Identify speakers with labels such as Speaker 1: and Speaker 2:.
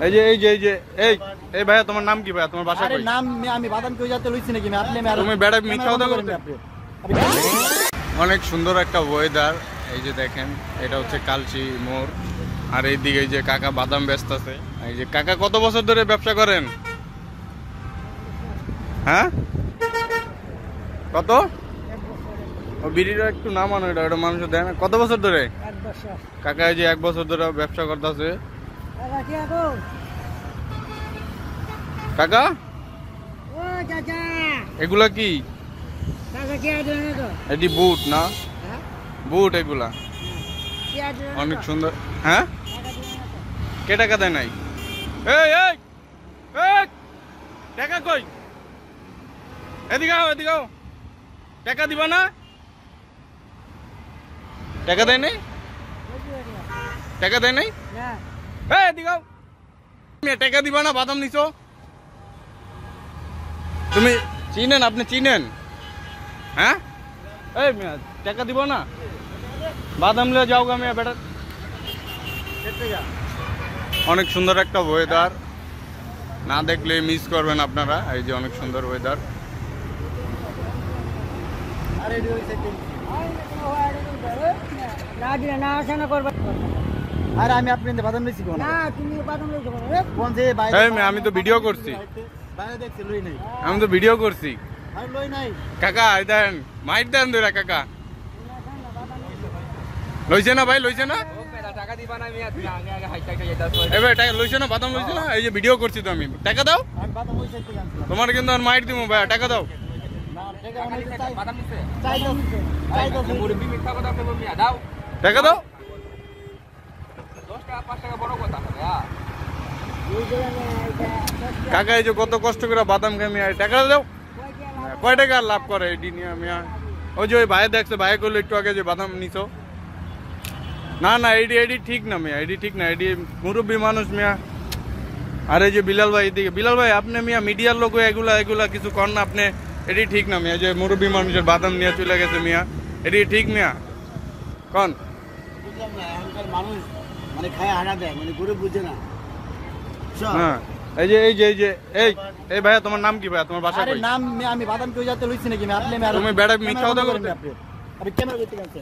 Speaker 1: এই ভাইয়া তোমার নাম কি ভাইয়া? তোমার বাসা কই?
Speaker 2: নাম আমি বাদাম কেউ যাতে লইছি নাকি আপনি
Speaker 1: তুমি বেড়া মিথ্যা কথা বলতে। অনেক সুন্দর একটা ওয়েদার। এই যে দেখেন এটা হচ্ছে কালচি মোড়, আর এইদিকে এই যে কাকা বাদাম বেচতেছে। এই যে কাকা কত বছর ধরে ব্যবসা করেন? হ্যাঁ কত? ও বিড়িটা একটু নামানো, এটা মানুষ দেয় না। কত বছর ধরে কাকা? এই যে 1 বছর ধরে ব্যবসা করতেছে কাকা। এগুলা কি? এটি বুট না? বুট এগুলা অনেক সুন্দর। হ্যাঁ কে টাকা দেয় নাই? টাকা কই? এদিকে টাকা দিবা না? টাকা দেয় নাই? টাকা দেয় নাই? এদিকে টাকা দিবা না? বাদাম নিছো তুমি? চিনেন? আপনি চিনেন? হ্যাঁ এই টাকা দিব না? বাদাম লিয়ে যাও গা মিয়া বেটা। অনেক সুন্দর একটা ওয়েদার, না দেখলে মিস করবেন আপনারা। এই যে অনেক সুন্দর ওয়েদার। আমি তো ভিডিও করছি, কাকা দেন মাইট দেন দুরা। কাকা লইছে না ভাই? লইছে না? এবার টাকা লইছে না? বাদাম লইছে না? এই যে ভিডিও করছি তো আমি। টাকা দাও, তোমার কিন্তু মাইট দিব ভাই। টাকা দাও। টাকা দাও। কাকা এই যে কত কষ্ট করে বাদাম খাই মিয়া, টাকা দাও। কয় টাকা লাভ করে এটি নিয়ে মিয়া? ওই যে ওই ভাই দেখছে, ভাই করলো একটু আগে যে বাদাম নিছো। না না এডি ঠিক না মিয়া, এডি ঠিক না। এডি মুরব্বী মানুষ মিয়া। আর এই যে বিলাল ভাই, এদিকে বিলাল ভাই আপনি মিয়া মিডিয়ার লোক এগুলা কিছু কর না আপনি। এটি ঠিক না মিয়া, যে মুরব্বী মানুষের বাদাম নিয়ে চলে গেছে মিয়া, এটি ঠিক মিয়া? কন
Speaker 2: মানুষ মানে খায় হারা দেয়, মানে গরু বুঝে না।
Speaker 1: হ্যাঁ এই ভাইয়া তোমার নাম কি ভাইয়া? তোমার বাসা কই?
Speaker 2: নাম আমি বাদাম কেউ যাতে লইছি নাকি আপনি?
Speaker 1: তুমি বেড়া মিথ্যা কথা বলতে।